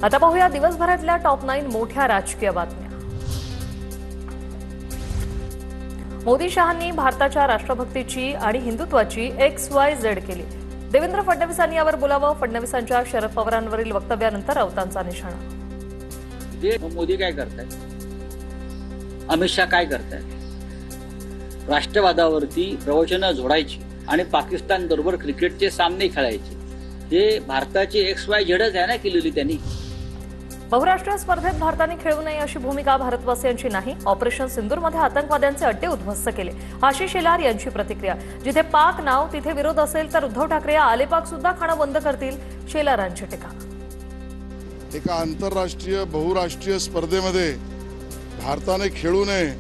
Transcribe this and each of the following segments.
आता पाहूया दिवसभरातल्या टॉप 9 मोठ्या राजकीय बातम्या। मोदी शहांनी भारताच्या राष्ट्रभक्तीची आणि हिंदुत्वाची XYZ केली। देवेंद्र फडणवीसांनी यावर बोलावं। फडणवीसांच्या शरद पवारांवरील वक्तव्यानंतर राऊतांचा निशाणा। मोदी काय करतायत, अमित शहा काय करतायत, राष्ट्रवादावरती प्रवचनं जोडायची आणि पाकिस्तान बरोबर क्रिकेटचे सामने खेळायचे। हे भारताची XYZ आहे ना केलेली त्यांनी। बहुराष्ट्रीय स्पर्धेत भारताने खेळू नये अशी भूमिका भारतवासियांची नाही। ऑपरेशन सिंदूरमध्ये आतंकवाद्यांचे अड्डे उद्ध्वस्त केले। आशिष शेलार यांची प्रतिक्रिया। जिथे पाक नाव तिथे विरोध असेल तर उद्धव ठाकरे आलेपाक सुद्धा खाणं बंद करतील, शेलारांची टीका। एका आंतरराष्ट्रीय बहुराष्ट्रीय स्पर्धेमध्ये भारताने खेळू नये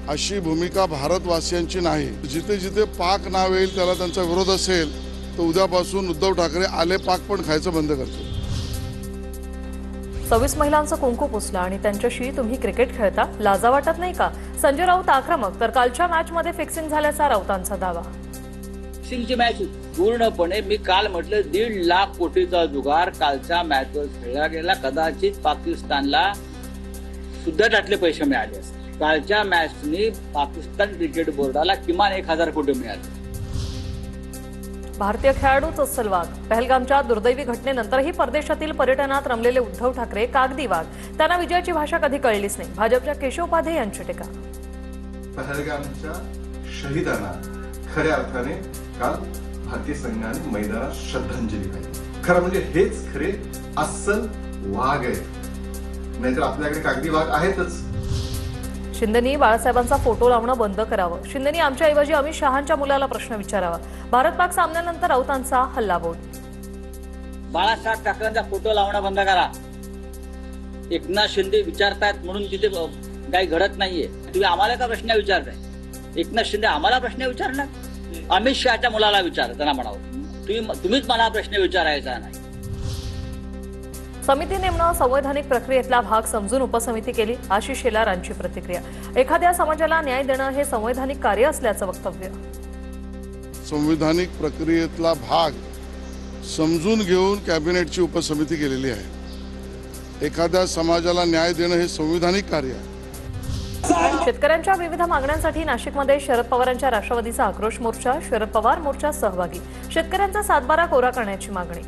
अशी भूमिका भारतवासियांची नाही। जिथे जिथे पाक नाव येईल त्याला त्यांचा विरोध असेल तर उद्यापासून उद्धव ठाकरे आलेपाक पण खायचं बंद करतील। 26 महिलांचं कुंकू पुसलं आणि त्यांच्याशी तुम्ही क्रिकेट खेळता, लाजा वाटत नाही का? संजय राऊत आक्रमक, तर कालच्या मॅचमध्ये फिक्सिंग झाल्याचा राऊतांचा दावा। फिक्सिंगची मॅच पूर्णपणे मी काल म्हटलं 1.5 लाख कोटीचा जुगार कालच्या मॅचवर खेळला गेला। कदाचित पाकिस्तानला सुद्धा त्यातले पैसे मिळाले असते। कालच्या मॅचनी पाकिस्तान क्रिकेट बोर्डाला किमान 1000 कोटी मिळाले। भारतीय खेळाडूच अस्सल वाघ। पहलगामच्या दुर्दैवी घटनेनंतरही परदेशातील पर्यटनात रमलेले उद्धव ठाकरे कागदी वाघ। त्यांना विजयाची भाषा कधी कळलीच नाही। भाजपच्या केशव उपाध्ये यांची टीका। पहलगामच्या शहीदांना खऱ्या अर्थाने काल भारतीय संघाने मैदानात श्रद्धांजली वाहिली। खरं म्हणजे हेच खरे अस्सल वाघ आहेत, नाहीतर आपल्याकडे कागदी वाघ आहेतच। शिंदेनी बाळासाहेबांचा फोटो लावणं बंद करावं। शिंदेनी आमच्याऐवजी अमित शहांच्या मुलाला प्रश्न विचारावा। भारत पाक सामन्यानंतर राऊतांचा हल्लाबोल। बाळासाहेब ठाकरेंचा फोटो लावणं बंद करा। एकनाथ शिंदे विचारतायत म्हणून तिथे काही घडत नाहीये। तुम्ही आम्हाला का प्रश्न विचारताय? एकनाथ शिंदे आम्हाला प्रश्न विचारणार? अमित शहाच्या मुलाला विचार, त्यांना म्हणावं तुम्हीच मला प्रश्न विचारायचा नाही। समिती नेमणं संवैधानिक प्रक्रियेतला भाग समजून उपसमिती केली। आशिष शेलारांची प्रतिक्रिया। एखाद्या समाजाला न्याय देणं हे संवैधानिक कार्य असल्याचं वक्तव्य। संवैधानिक प्रक्रियेतला भाग समजून घेऊन कॅबिनेटची उपसमिती केलेली आहे। एखाद्या समाजाला न्याय देणं हे संवैधानिक कार्य आहे। शेतकऱ्यांच्या विविध मागण्यांसाठी नाशिकमध्ये शरद पवारांच्या राष्ट्रवादीचा आक्रोश मोर्चा। शरद पवार मोर्चा सहभागी। शेतकऱ्यांचा 7/12 कोरा करण्याची मागणी।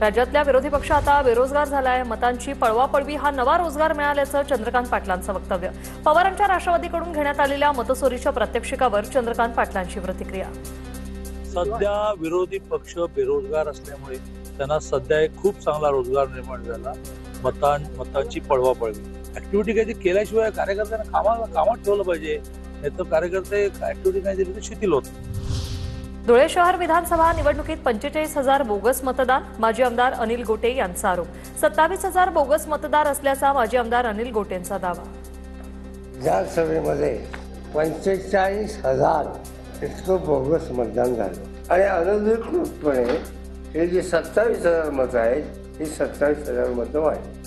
राज्यातल्या विरोधी पक्ष आता बेरोजगार झालाय। मतांची पळवापळवी हा नवा रोजगार मिळाल्याचं चंद्रकांत पाटलांचं वक्तव्य। पवारांच्या राष्ट्रवादीकडून घेण्यात आलेल्या मतचोरीच्या प्रात्यक्षिकावर चंद्रकांत पाटलांची प्रतिक्रिया। सध्या विरोधी पक्ष बेरोजगार असल्यामुळे त्यांना सध्या एक खूप चांगला रोजगार निर्माण झाला। मतांची पळवापळवी ऍक्टिव्हिटी काही केल्याशिवाय कार्यकर्त्यांना कामात ठेवलं पाहिजे, नाही तर कार्यकर्ते ऍक्टिव्हिटी नाही दिली तर शिथिल होत। धुळे शहर विधानसभा निवडणुकीत 45,000 बोगस मतदान। माजी आमदार अनिल गोटे यांचा आरोप। 27,000 बोगस मतदार असल्याचा माजी आमदार अनिल गोटेंचा दावा। या सभेमध्ये 45,000 इतकं बोगस मतदान झालं आणि अनधिकृतपणे हे जे 27,000 मतं आहेत ही 27,000 मतं आहेत।